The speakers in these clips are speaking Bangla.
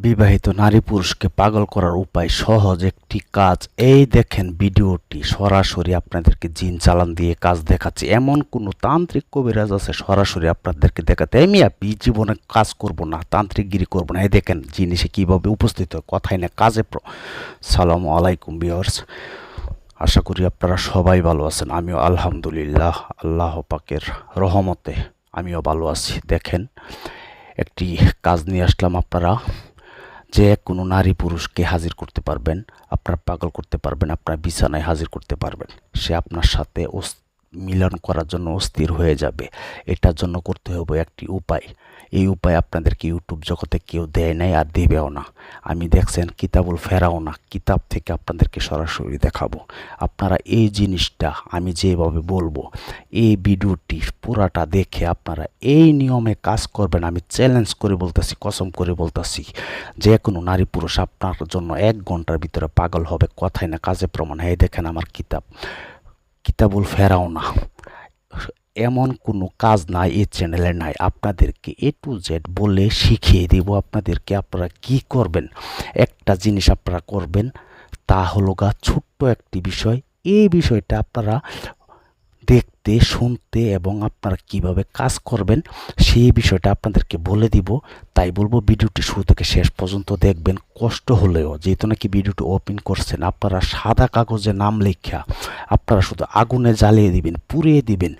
বিবাহিত নারী পুরুষকে পাগল করার উপায় সহজ একটি কাজ। এই দেখেন ভিডিওটি সরাসরি আপনাদেরকে জিন চালান দিয়ে কাজ দেখাচ্ছে। এমন কোনো তান্ত্রিক কবিরাজ আছে সরাসরি আপনাদেরকে দেখাতে আমি জীবনে কাজ করব না, তান্ত্রিকগিরি করব না। এই দেখেন জিনিসে কিভাবে উপস্থিত হয়, কথাই না কাজে। সালামু আলাইকুম ভিউয়ার্স, আশা করি আপনারা সবাই ভালো আছেন। আমিও আলহামদুলিল্লাহ আল্লাহ পাকের রহমতে আমিও ভালো আছি। দেখেন একটি কাজ নিয়ে আসলাম। আপনারা যে কোনো নারী পুরুষকে হাজির করতে পারবেন, আপনার পাগল করতে পারবেন, আপনার বিছানায় হাজির করতে পারবেন। সে আপনার সাথে মিলন করার জন্য অস্থির হয়ে যাবে। এটার জন্য করতে হবে একটি উপায়। এই উপায় আপনাদেরকে ইউটিউব জগতে কেউ দেয় নাই আর দেবেও না। আমি দেখছেন কিতাবুল ফেরাওনা কিতাব থেকে আপনাদেরকে সরাসরি দেখাবো। আপনারা এই জিনিসটা আমি যেভাবে বলবো, এই ভিডিওটি পুরাটা দেখে আপনারা এই নিয়মে কাজ করবেন। আমি চ্যালেঞ্জ করে বলতেছি, কসম করে বলতেছি, যে কোনো নারী পুরুষ আপনার জন্য 1 ঘন্টার ভিতরে পাগল হবে। কথাই না কাজে প্রমাণ। এই দেখেন আমার কিতাবুল ফেরাওনা। এমন কোনো কাজ নাই এই চ্যানেলে নাই। আপনাদেরকে A to Z বলে শিখিয়ে দেব আপনাদেরকে। আপনারা কি করবেন, একটা জিনিস আপনারা করবেন, তা হলো ছোট্ট একটি বিষয়। এই বিষয়টা আপনারা দেখতে, শুনতে এবং আপনারা কিভাবে কাজ করবেন সেই বিষয়টা আপনাদেরকে বলে দিব। তাই বলবো ভিডিওটি শুরু থেকে শেষ পর্যন্ত দেখবেন। কষ্ট হলেও, যেহেতু নাকি ভিডিওটি ওপেন করছেন, আপনারা সাদা কাগজে নাম লেখা আপনারা শুধু আগুনে জ্বালিয়ে দিবেন, পুড়িয়ে দিবেন।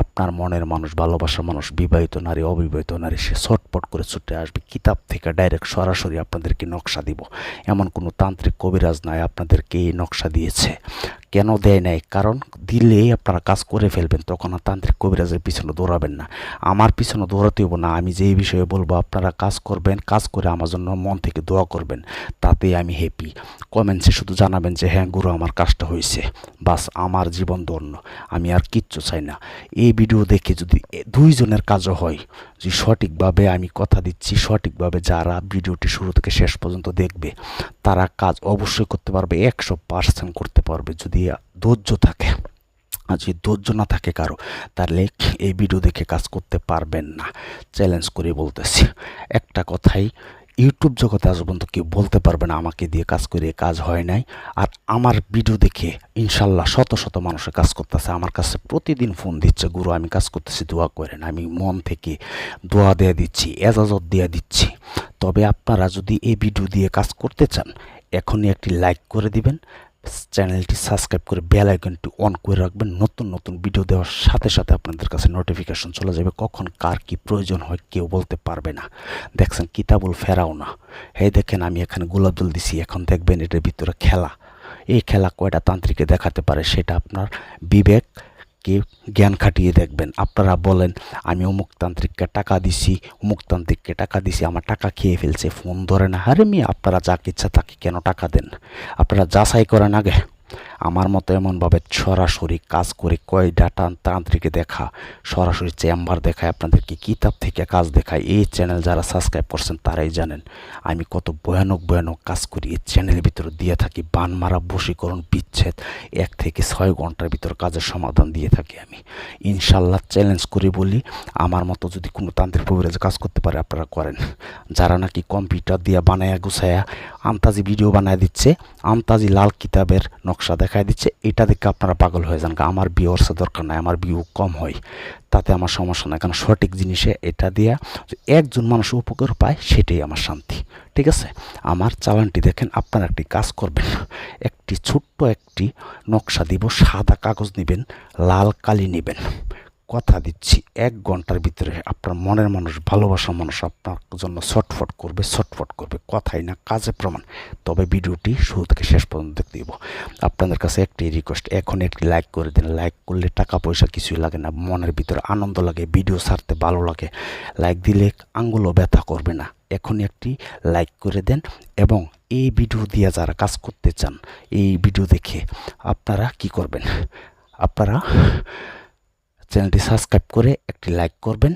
আপনার মনের মানুষ, ভালোবাসার মানুষ, বিবাহিত নারী, অবিবাহিত নারী, সে ছটপট করে ছুটে আসবে। কিতাব থেকে ডাইরেক্ট সরাসরি আপনাদেরকে নকশা দিব। এমন কোনো তান্ত্রিক কবিরাজ নাই আপনাদেরকে এই নকশা দিয়েছে। কেন দেয় নাই? কারণ দিলেই আপনারা কাজ করে ফেলবেন, তখন আর তান্ত্রিক কবিরাজের পিছনে দৌড়াবেন না। আমার পিছনে দৌড়াতে হবো না। আমি যেই বিষয়ে বলবো আপনারা কাজ করবেন, কাজ করে আমার জন্য মন থেকে দোয়া করবেন, তাতেই আমি হ্যাপি। কমেন্টসে শুধু জানাবেন যে হ্যাঁ গুরু আমার কাজটা হয়েছে, বাস আমার জীবন ধন্য। আমি আর কিচ্ছু চাই না। এই ভিডিও দেখে যদি 2 জনের কাজও হয়, যে সঠিকভাবে আমি কথা দিচ্ছি, সঠিকভাবে যারা ভিডিওটি শুরু থেকে শেষ পর্যন্ত দেখবে, তারা কাজ অবশ্যই করতে পারবে, 100% করতে পারবে, যদি ধৈর্য থাকে। আর যদি ধৈর্য না থাকে কারো, তাহলে এই ভিডিও দেখে কাজ করতে পারবেন না। চ্যালেঞ্জ করে বলতেছি একটা কথাই, ইউটিউব জগতে আজ পর্যন্ত কেউ বলতে পারবে না আমাকে দিয়ে কাজ করে কাজ হয় নাই। আর আমার ভিডিও দেখে ইনশাল্লাহ শত শত মানুষের কাজ করতেছে। আমার কাছে প্রতিদিন ফোন দিচ্ছে, গুরু আমি কাজ করতেছি, দোয়া করেন। আমি মন থেকে দোয়া দিয়ে দিচ্ছি, এজাজত দিয়ে দিচ্ছি। তবে আপনারা যদি এই ভিডিও দিয়ে কাজ করতে চান, এখনই একটি লাইক করে দিবেন, চ্যানেলটি সাবস্ক্রাইব করে বেল আইকনটি অন করে রাখবেন। নতুন নতুন ভিডিও দেওয়ার সাথে সাথে আপনাদের কাছে নোটিফিকেশন চলে যাবে। কখন কার কি প্রয়োজন হয় কেউ বলতে পারবে না। দেখছেন কিতাবুল ফেরাওনা। এই দেখেন আমি এখানে গোলাপ জল দিছি। এখন দেখবেন এটার ভিতরে খেলা। এই খেলা কয়টা তান্ত্রিকে দেখাতে পারে সেটা আপনার বিবেককে জ্ঞান খাটিয়ে দেখবেন। আপনারা বলেন আমি অমুক তান্ত্রিককে টাকা দিছি, অমুক তান্ত্রিককে টাকা দিছি, আমার টাকা খেয়ে ফেলছে, ফোন ধরে না। আরে মেয়ে, আপনারা যাকে ইচ্ছা তাকে কেন টাকা দেন? আপনারা যাচাই করেন আগে। আমার মতো এমনভাবে সরাসরি কাজ করে কয়টা তান্ত্রিকে দেখা, সরাসরি চেম্বার দেখায়, আপনাদেরকে কিতাব থেকে কাজ দেখায়। এই চ্যানেল যারা সাবস্ক্রাইব করছেন তারাই জানেন আমি কত ভয়ানক ভয়ানক কাজ করি। এই চ্যানেলের ভিতরে দিয়ে থাকি বান মারা, বশীকরণ, বিচ্ছেদ, 1 থেকে 6 ঘন্টার ভিতর কাজের সমাধান দিয়ে থাকি আমি। ইনশাল্লাহ চ্যালেঞ্জ করে বলি, আমার মতো যদি কোনো তান্ত্রিক কবিরাজ কাজ করতে পারে আপনারা করেন। যারা নাকি কম্পিউটার দিয়ে বানায়া গুছায়া আন্তাজি ভিডিও বানায় দিচ্ছে, আন্তাজি লাল কিতাবের নকশা দেখায় দিচ্ছে, এটা দেখে আপনারা পাগল হয়ে যান। আমার ভিউয়ার্সের দরকার নাই, আমার ভিউ কম হয়, তাতে আমার সমস্যা নাই। কারণ সঠিক জিনিসে এটা দিয়ে একজন মানুষ উপকার পায়, সেটাই আমার শান্তি। ঠিক আছে, আমার চালানটি দেখেন। আপনারা একটি কাজ করবেন, একটি ছোট্ট একটি নকশা দিব। সাদা কাগজ নেবেন, লাল কালি নেবেন। কথা দিচ্ছি 1 ঘন্টার ভিতরে আপনার মনের মানুষ, ভালোবাসার মানুষ আপনার জন্য ছটফট করবে, ছটফট করবে। কথাই না কাজে প্রমাণ। তবে ভিডিওটি শুরু থেকে শেষ পর্যন্ত দেখতে দিব। আপনাদের কাছে একটি রিকোয়েস্ট, এখন একটি লাইক করে দিন। লাইক করলে টাকা পয়সা কিছুই লাগে না, মনের ভিতরে আনন্দ লাগে, ভিডিও ছাড়তে ভালো লাগে। লাইক দিলে আঙ্গুলও ব্যথা করবে না। এখনই একটি লাইক করে দেন। এবং এই ভিডিও দিয়ে যারা কাজ করতে চান, এই ভিডিও দেখে আপনারা কি করবেন, আপনারা চ্যানেলটি সাবস্ক্রাইব করে একটি লাইক করবেন।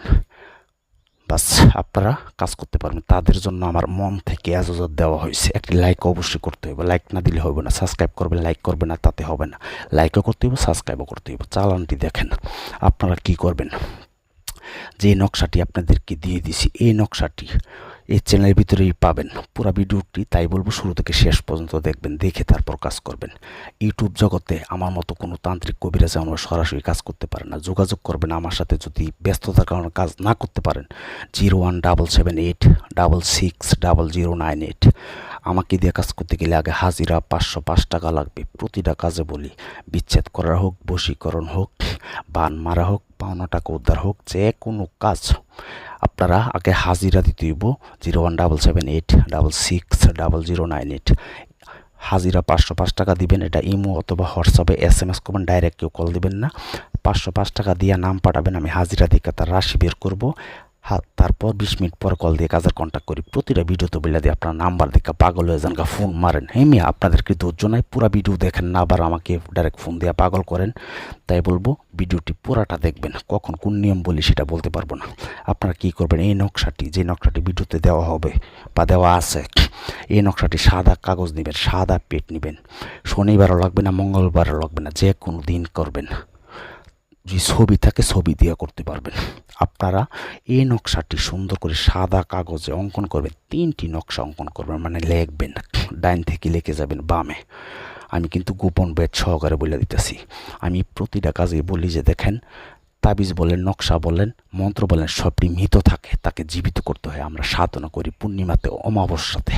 বাস, আপনারা কাজ করতে পারবেন। তাদের জন্য আমার মন থেকে এজাজত দেওয়া হয়েছে। একটি লাইক অবশ্যই করতে হবে, লাইক না দিলে হবে না। সাবস্ক্রাইব করবেন, লাইক করবেন না, তাতে হবে না। লাইকও করতে হবে, সাবস্ক্রাইবও করতে হবে। চালানটি দেখেন। আপনারা কি করবেন, যে নকশাটি আপনাদেরকে দিয়ে দিছি, এই নকশাটি এই চ্যানেলের ভিতরেই পাবেন পুরো ভিডিওটি। তাই বলবো শুরু থেকে শেষ পর্যন্ত দেখবেন, দেখে তারপর কাজ করবেন। ইউটিউব জগতে আমার মতো কোনো তান্ত্রিক কবিরাজ আমরা সরাসরি কাজ করতে পারে না। যোগাযোগ করবেন আমার সাথে যদি ব্যস্ততার কারণে কাজ না করতে পারেন। 01778660098। আমাকে দিয়ে কাজ করতে গেলে আগে হাজিরা 505 টাকা লাগবে। প্রতিটা কাজে বলি, বিচ্ছেদ করা হোক, বশীকরণ হোক, বান মারা হোক, পাওনা টাকা উদ্ধার হোক, যে কোনো কাজ আপনারা আগে হাজিরা দিতে হইব। 01778660098। হাজিরা 505 টাকা দিবেন। এটা ইমো অথবা হোয়াটসঅ্যাপে SMS করবেন, ডাইরেক্ট কেউ কল দিবেন না। 505 টাকা দিয়ে নাম পাঠাবেন, আমি হাজিরা দিকে তার রাশি বের করবো। তারপর 20 মিনিট পর কল দিয়ে কাজের কন্ট্যাক্ট করি। প্রতিটা ভিডিওতে বলে দিয়ে আপনার নাম্বার দেখে পাগল হয়ে যান, ফোন মারেন। হ্যাঁ মিয়া, আপনাদেরকে ধৈর্য নাই, পুরো ভিডিও দেখেন না, আবার আমাকে ডাইরেক্ট ফোন দিয়ে পাগল করেন। তাই বলবো ভিডিওটি পুরাটা দেখবেন। কখন কোন নিয়ম বলি সেটা বলতে পারবো না। আপনারা কি করবেন, এই নকশাটি, যে নকশাটি ভিডিওতে দেওয়া হবে বা দেওয়া আছে, এই নকশাটি সাদা কাগজ নেবেন, সাদা পেট নেবেন। শনিবারও লাগবে না, মঙ্গলবারও লাগবে না, যে কোনো দিন করবেন। যদি ছবি থাকে ছবি দিয়ে করতে পারবেন। আপনারা এই নকশাটি সুন্দর করে সাদা কাগজে অঙ্কন করবেন। 3টি নকশা অঙ্কন করবেন, মানে লিখবেন, ডাইন থেকে লিখে যাবেন বামে। আমি কিন্তু গোপন বেদ সহকারে বলে দিতেছি। আমি প্রতিটা কাজে বলি যে দেখেন, তাবিজ বলেন, নকশা বলেন, মন্ত্র বলেন, সবটি মৃত থাকে, তাকে জীবিত করতে হয়। আমরা সাধনা করি পূর্ণিমাতে, অমাবস্যাতে।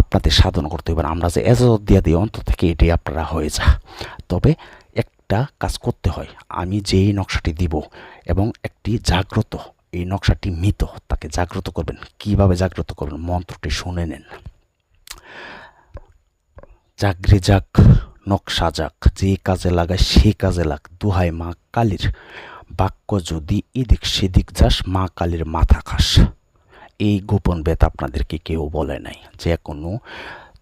আপনাদের সাধনা করতে হবে না, আমরা যে এজাজত দিয়া দিই অন্তর থেকে, এটাই আপনারা হয়ে যা। তবে একটা কাজ করতে হয়, আমি যেই নকশাটি দিব এবং একটি জাগ্রত, এই নকশাটি মৃত, তাকে জাগ্রত করবেন। কিভাবে জাগ্রত করবেন, মন্ত্রটি শুনে নেন। জাগরে যাক, নকশা যাক, যে কাজে লাগায় সে কাজে লাগ, দুহাই মা কালীর। বাক্য যদি এদিক সেদিক যাস, মা কালীর মাথা খাস। এই গোপন বেদ আপনাদেরকে কেউ বলে নাই। যে কোনো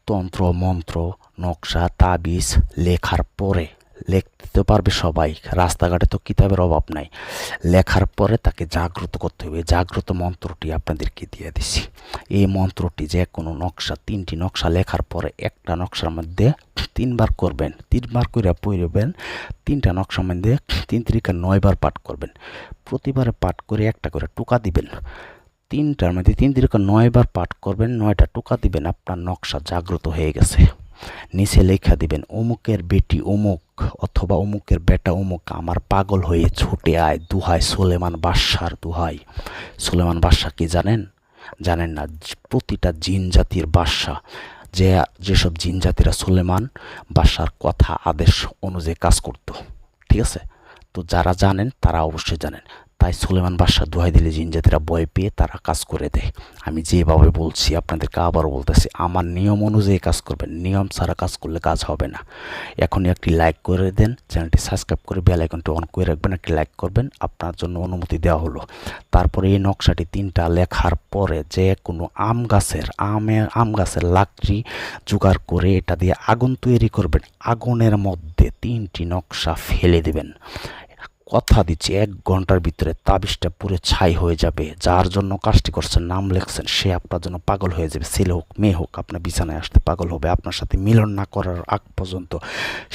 তন্ত্র মন্ত্র নকশা তাবিজ লেখার পরে, লিখতে পারবে সবাই, রাস্তাঘাটে তো কিতাবের অভাব নাই। লেখার পরে তাকে জাগ্রত করতে হবে। জাগ্রত মন্ত্রটি আপনাদেরকে দিয়ে দিছি। এই মন্ত্রটি যে কোনো নকশা, 3টি নকশা লেখার পরে একটা নকশার মধ্যে 3বার করবেন, 3বার করে পড়বেন। 3টা নকশার মধ্যে 3 3 9 বার পাঠ করবেন। প্রতিবারে পাঠ করে একটা করে টোকা দিবেন। 3টার মধ্যে 3 3 9 বার পাঠ করবেন, 9টা টোকা দিবেন। আপনার নকশা জাগ্রত হয়ে গেছে। নিচে লেখা দিবেন, অমুকের বেটি অমুক অথবা অমুকের বেটা অমুক আমার পাগল হয়ে ছুটে আয়, দুহাই সুলেমান বাদশার দুহাই। সুলেমান বাদশা কি জানেন? জানেন না? প্রতিটা জিন জাতির বাদশা, যেসব জিন জাতিরা সুলেমান বাদশার কথা আদেশ অনুযায়ী কাজ করত। ঠিক আছে, তো যারা জানেন তারা অবশ্যই জানেন। তাই সুলেমান বাদশাহ দোহাই দিলে জিন জাতিরা ভয় পেয়ে তারা কাজ করে দেয়। আমি যেভাবে বলছি আপনাদেরকে আবারও বলতেছি, আমার নিয়ম অনুযায়ী কাজ করবেন। নিয়ম ছাড়া কাজ করলে কাজ হবে না। এখনই একটি লাইক করে দেন, চ্যানেলটি সাবস্ক্রাইব করে বেল আইকনটি অন করে রাখবেন। একটি লাইক করবেন, আপনার জন্য অনুমতি দেওয়া হলো। তারপরে এই নকশাটি 3টা লেখার পরে যে কোনো আম গাছের লাকড়ি জোগাড় করে এটা দিয়ে আগুন তৈরি করবেন। আগুনের মধ্যে 3টি নকশা ফেলে দেবেন। কথা দিচ্ছি 1 ঘন্টার ভিতরে তাবিজটা পুরো ছাই হয়ে যাবে। যার জন্য কাজটি করছেন, নাম লেখছেন, সে আপনার জন্য পাগল হয়ে যাবে। ছেলে হোক মেয়ে হোক, আপনার বিছানায় আসতে পাগল হবে। আপনার সাথে মিলন না করার আগ পর্যন্ত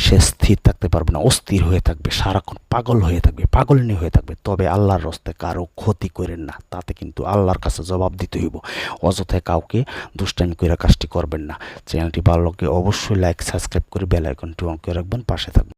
সে স্থির থাকতে পারবে না, অস্থির হয়ে থাকবে, সারাক্ষণ পাগল হয়ে থাকবে, পাগলিনী হয়ে থাকবে। তবে আল্লাহর রাস্তায় কারো ক্ষতি করেন না, তাতে কিন্তু আল্লাহর কাছে জবাব দিতে হইব। অযথায় কাউকে দুষ্টামি করে কাজটি করবেন না। চ্যানেলটি ভালো লাগলে অবশ্যই লাইক সাবস্ক্রাইব করে বেল আইকনটি অন করে রাখবেন, পাশে থাকবেন।